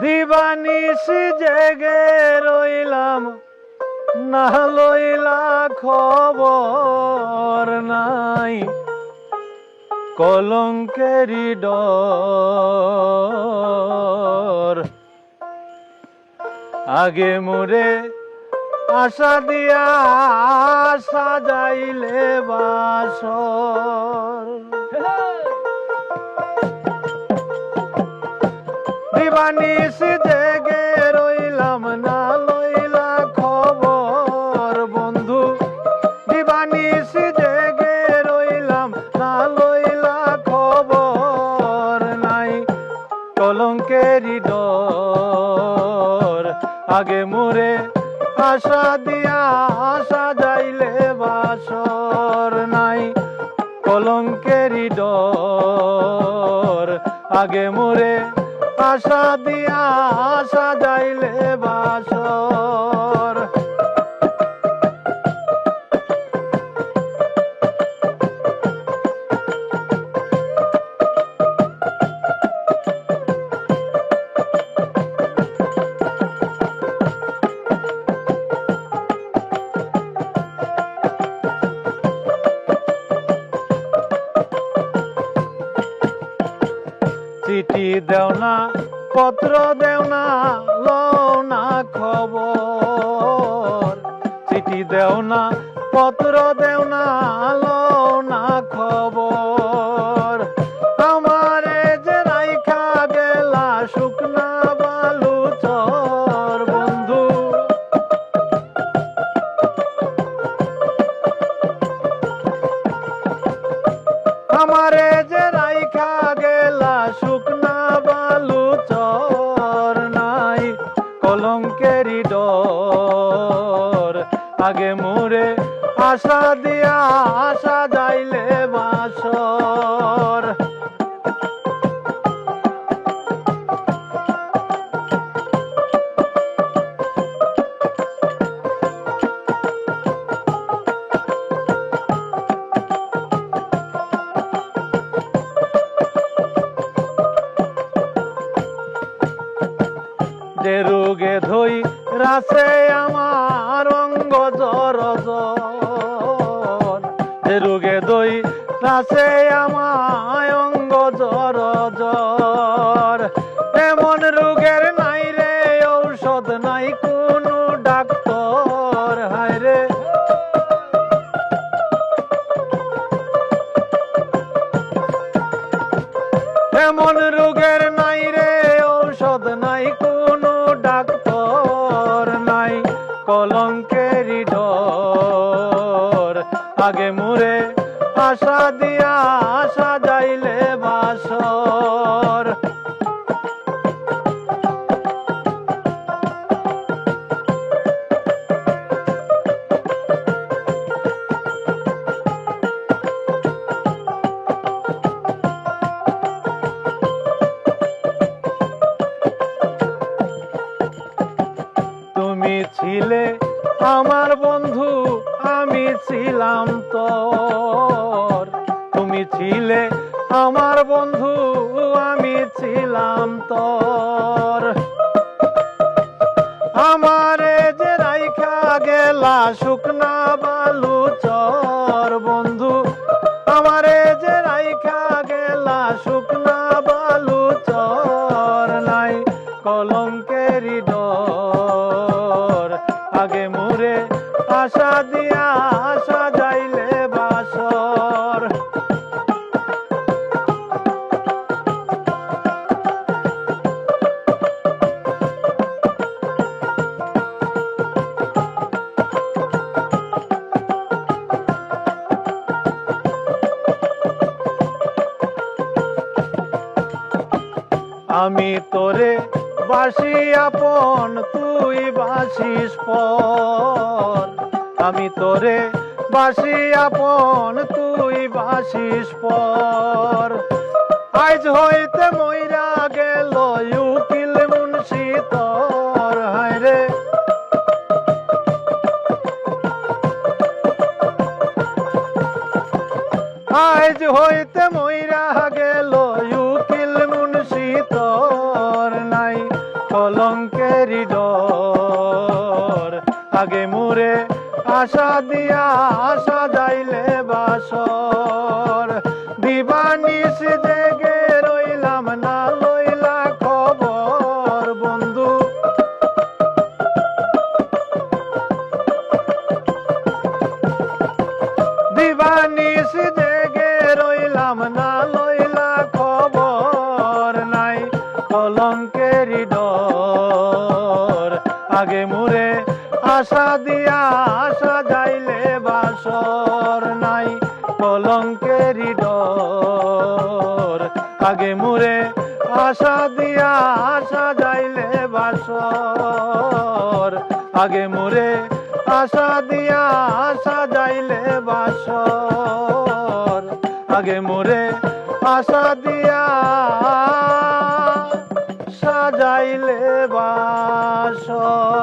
দিবানিশি জেগে রইলাম, না লইলা খবর নাই। কলঙ্কেরই ডর আগে মোরে আশা দিয়া সাজাইলে বাসর। দিবানিশি জেগে রইলাম, না লইলা খবর বন্ধু। দিবানিশি জেগে রইলাম, না লইলা খবর নাই। কলঙ্কেরই ডর আগে মোরে আশা দিয়া সাজাইলে বাসর নাই। কলঙ্কেরই ডর আগে মোরে আশা দিয়া সাজাইলে বাসর। চিঠি দেও না, পত্র দেও না, লও না খবর। চিঠি দেও না, পত্র দেও না, লও না খবর। আমারে যে রাইখা গেলা শুকনা বালু চর বন্ধু। আমারে যে রাইখা গেলা শুকনা বালু চর নাই। কলঙ্কেরই ডর আগে মোরে আশা দিয়া সাজাইলে বাসর। যে রোগে ধই রাসে আমার অঙ্গ জর জর। যে রোগে দই রাসে আমার অঙ্গ জর জর। এমন রোগের নাই রে ঔষধ, নাই কোনো ডাক্তার। হায় রে এমন রোগের নাই রে ঔষধ, নাই কোনো ডাক্তার নাই। কলঙ্কেরই ডর আগে মোরে আশা দিয়া সাজাইলে বাসর। তুমি ছিলে আমার বন্ধু, আমি ছিলাম তোর। তুমি ছিলে আমার বন্ধু, আমি ছিলাম তোর। আমারে যে রাইখা গেলা শুকনা বালু চর বন্ধু। আমারে যে রাইখা গেলা শুকনা বালু চর নাই। কলঙ্কেরই ডর আগে মোরে আশা দিয়া সাজাইলে বাসর। আমি তোরে বাসি আপন, তুই বাসিস পর। আমি তোরে বাসি আপন, তুই বাসিস পর। আজ হইতে মইরা গেল উকিল মুন্সি তোর। হায় রে আজ হইতে মইরা গেল উকিল মুন্সি তোর নাই। কলঙ্কেরই ডর। আগে মোরে আশা দিয়া সাজাইলে বাসর, দিবানিশ জেগে রইলাম না লইলা খবর বন্ধু। দিবানিশ জেগে রইলাম না লইলা খবর, নাই কলঙ্কেরই ডর। আগে মোরে আশা দিয়া সাজাইলে বাসর, নাই কলঙ্কেরই ডর। আগে মোরে আশা দিয়া সাজাইলে বাসর, আগে মোরে আশা দিয়া সাজাইলে বাসর, আগে মোরে আশা দিয়া সাজাইলে বাসর।